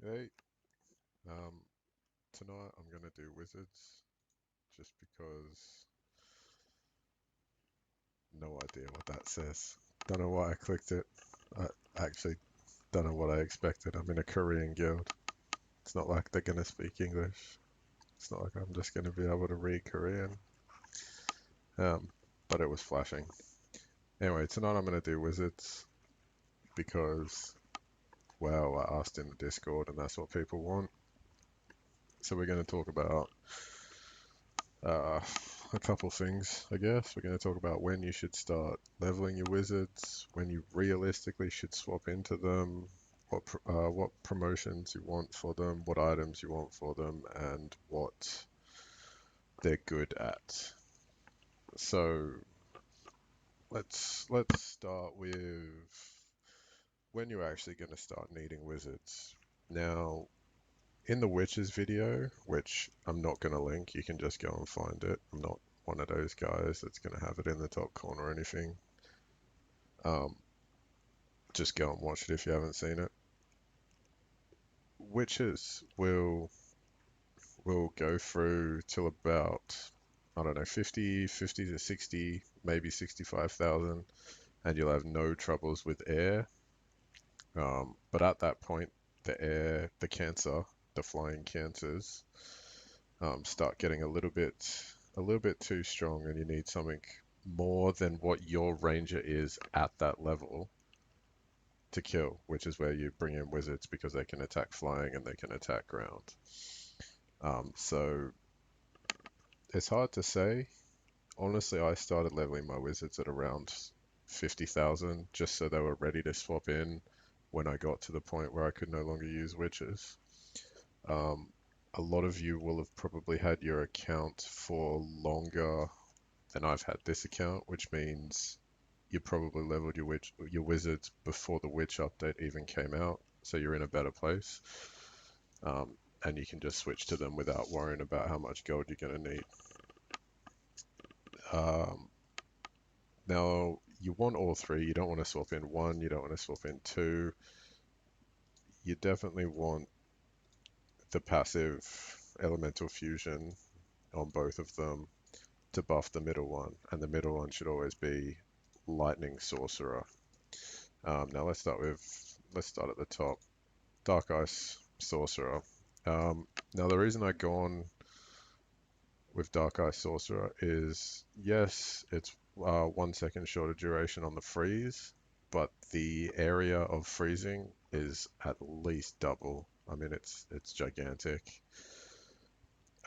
Hey, um, tonight I'm gonna do wizards just because no idea what that says. Don't know why I clicked it. I actually don't know what I expected. I'm in a Korean guild. It's not like they're gonna speak English. It's not like I'm just gonna be able to read Korean. Um, but it was flashing. Anyway, tonight I'm gonna do wizards because, well, I asked in the Discord and that's what people want. So we're gonna talk about Uh, a couple things, I guess. We're going to talk about when you should start leveling your wizards, when you realistically should swap into them, what promotions you want for them, what items you want for them, and what they're good at. So let's start with when you're actually going to start needing wizards. Now, in the Witches video, which I'm not going to link, you can just go and find it. I'm not one of those guys that's going to have it in the top corner or anything. Um, just go and watch it if you haven't seen it. Witches will go through till about, I don't know, 50 to 60, maybe 65,000, and you'll have no troubles with air. But at that point, the cancer, the flying cancers, start getting a little bit too strong, and you need something more than what your ranger is at that level to kill, which is where you bring in wizards because they can attack flying and they can attack ground. So it's hard to say. Honestly, I started leveling my wizards at around 50,000 just so they were ready to swap in when I got to the point where I could no longer use witches. Um, a lot of you will have probably had your account for longer than I've had this account, which means you probably leveled your wizards before the witch update even came out, so you're in a better place. Um, and you can just switch to them without worrying about how much gold you're going to need. Um, Now, you want all three. You don't want to swap in one. You don't want to swap in two. You definitely want the passive elemental fusion on both of them to buff the middle one, and the middle one should always be Lightning Sorcerer. Now let's start at the top. Dark Ice Sorcerer. Now the reason I go on with Dark Ice Sorcerer is yes, it's 1 second shorter duration on the freeze, but the area of freezing is at least double. I mean, it's gigantic,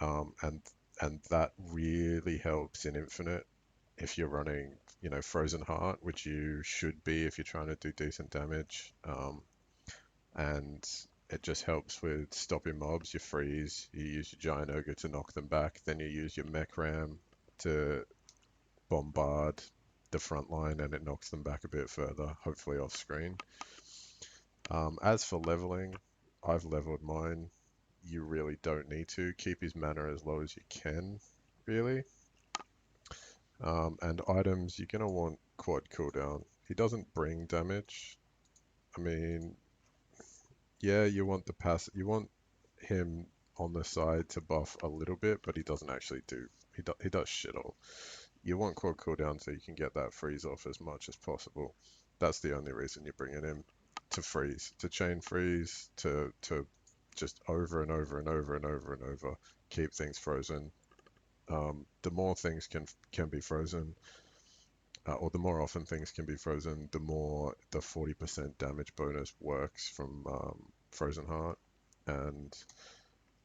and that really helps in Infinite if you're running, Frozen Heart, which you should be if you're trying to do decent damage. And it just helps with stopping mobs. You freeze, you use your giant ogre to knock them back, then you use your mech ram to bombard the front line and it knocks them back a bit further, hopefully off screen. As for leveling, I've leveled mine. You really don't need to. Keep his mana as low as you can, really. And items, you're going to want quad cooldown. He doesn't bring damage. I mean, yeah, you want the pass. You want him on the side to buff a little bit, but he doesn't actually do. He does shit all. You want quad cooldown so you can get that freeze off as much as possible. That's the only reason you're bringing him to freeze, to chain freeze, to just over and over and over and over and over keep things frozen. The more things can be frozen, or the more often things can be frozen, the more the 40% damage bonus works from Frozen Heart, and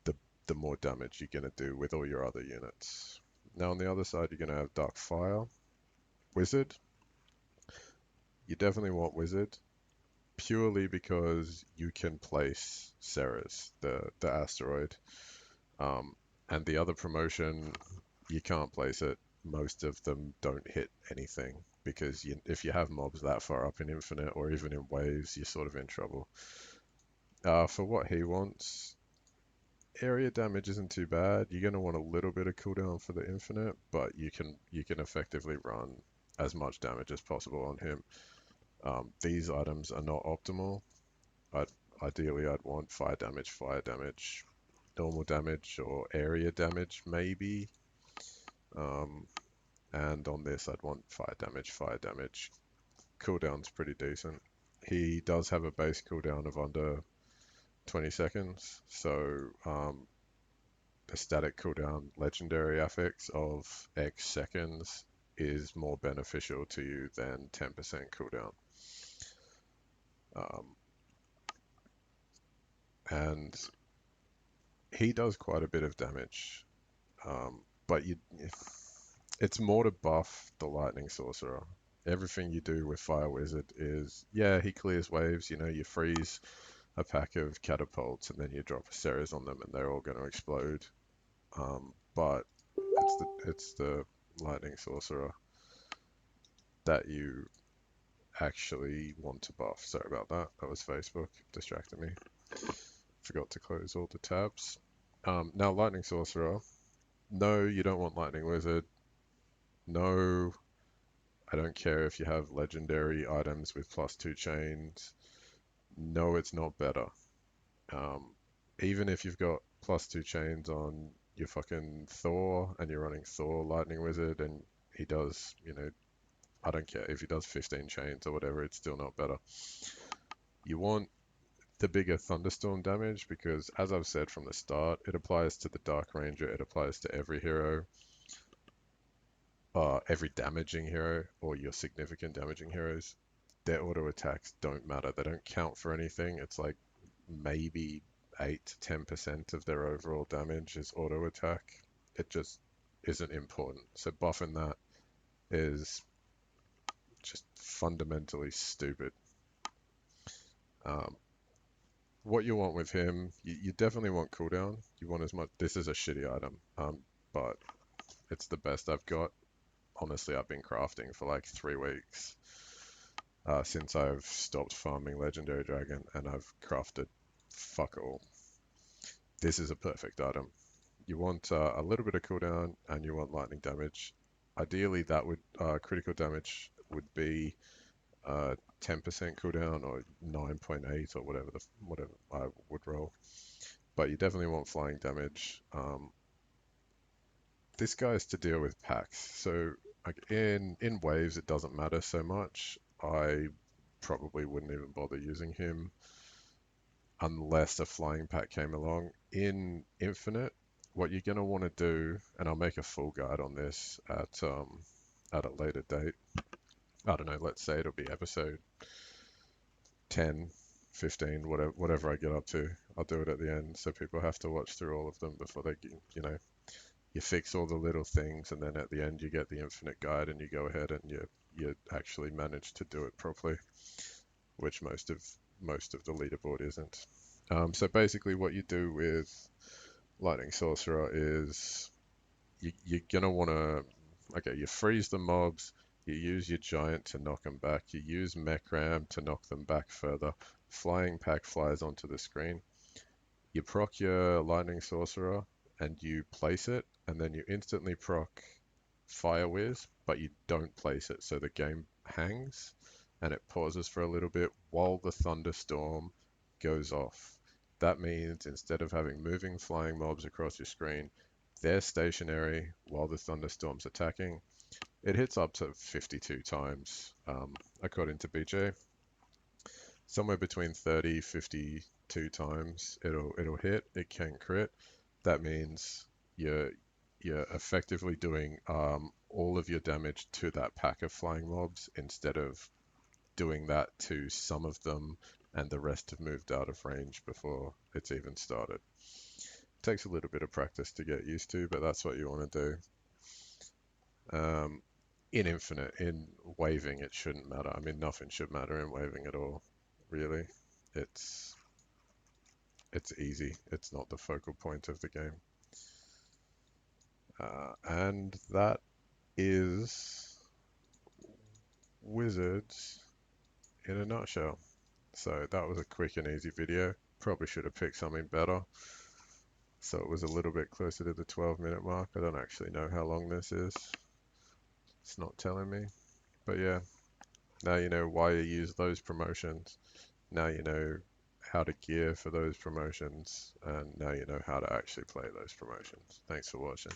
the the more damage you're gonna do with all your other units. Now on the other side, you're gonna have Dark Fire, Wizard. You definitely want Wizard purely because you can place Ceres, the asteroid, um, and the other promotion you can't place it. Most of them don't hit anything because if you have mobs that far up in Infinite or even in Waves, you're sort of in trouble. For what he wants, area damage isn't too bad. You're going to want a little bit of cooldown for the Infinite, but you can effectively run as much damage as possible on him. These items are not optimal. I'd ideally I'd want fire damage, normal damage, or area damage maybe. Um, and on this I'd want fire damage, fire damage. Cooldown's pretty decent. He does have a base cooldown of under 20 seconds, so the static cooldown legendary affix of X seconds is more beneficial to you than 10% cooldown. Um, and he does quite a bit of damage, but it's more to buff the Lightning Sorcerer. Everything you do with Fire Wizard is, yeah, he clears waves, you freeze a pack of catapults and then you drop a Ceres on them and they're all going to explode. But it's the Lightning Sorcerer that you actually want to buff. Sorry about that. That was Facebook distracting me. Forgot to close all the tabs. Now Lightning Sorcerer. No, you don't want Lightning Wizard. No, I don't care if you have legendary items with +2 chains. No, it's not better. Um, Even if you've got +2 chains on your fucking Thor and you're running Thor Lightning Wizard and he does, I don't care if he does 15 chains or whatever, it's still not better. You want the bigger thunderstorm damage because, as I've said from the start, it applies to the Dark Ranger, it applies to every hero, every damaging hero, or your significant damaging heroes. Their auto attacks don't matter. They don't count for anything. It's like maybe 8 to 10% of their overall damage is auto attack. It just isn't important. So buffing that is just fundamentally stupid. Um, what you want with him, you definitely want cooldown. You want as much. This is a shitty item, but it's the best I've got. Honestly, I've been crafting for like 3 weeks since I've stopped farming Legendary Dragon, and I've crafted fuck all. This is a perfect item. You want a little bit of cooldown, and you want lightning damage. Ideally, that would critical damage would be 10% cooldown or 9.8 or whatever I would roll. But you definitely want flying damage. This guy is to deal with packs, so like in waves it doesn't matter so much. I probably wouldn't even bother using him unless a flying pack came along. In Infinite, what you're gonna want to do, and I'll make a full guide on this at a later date. I don't know, let's say it'll be episode 10, 15, whatever I get up to. I'll do it at the end, so people have to watch through all of them before they, you fix all the little things, and then at the end you get the infinite guide, and you go ahead and you actually manage to do it properly, which most of the leaderboard isn't. So basically, what you do with Lightning Sorcerer is you're gonna want to, okay, you freeze the mobs, you use your giant to knock them back, you use mech ram to knock them back further, flying pack flies onto the screen, you proc your Lightning Sorcerer and you place it, and then you instantly proc Fire Whiz, but you don't place it, so the game hangs and it pauses for a little bit while the thunderstorm goes off. That means instead of having moving flying mobs across your screen, they're stationary while the thunderstorm's attacking. It hits up to 52 times, according to BJ. Somewhere between 30, 52 times it'll hit. It can crit. That means you're effectively doing all of your damage to that pack of flying mobs instead of doing that to some of them, and the rest have moved out of range before it's even started. Takes a little bit of practice to get used to, but that's what you want to do. In Infinite, in waving, it shouldn't matter. I mean, nothing should matter in waving at all, really. It's it's easy. It's not the focal point of the game. And that is Wizards in a nutshell. So that was a quick and easy video. Probably should have picked something better. So it was a little bit closer to the 12-minute mark. I don't actually know how long this is. It's not telling me. But yeah, now you know why you use those promotions. Now you know how to gear for those promotions, and now you know how to actually play those promotions. Thanks for watching.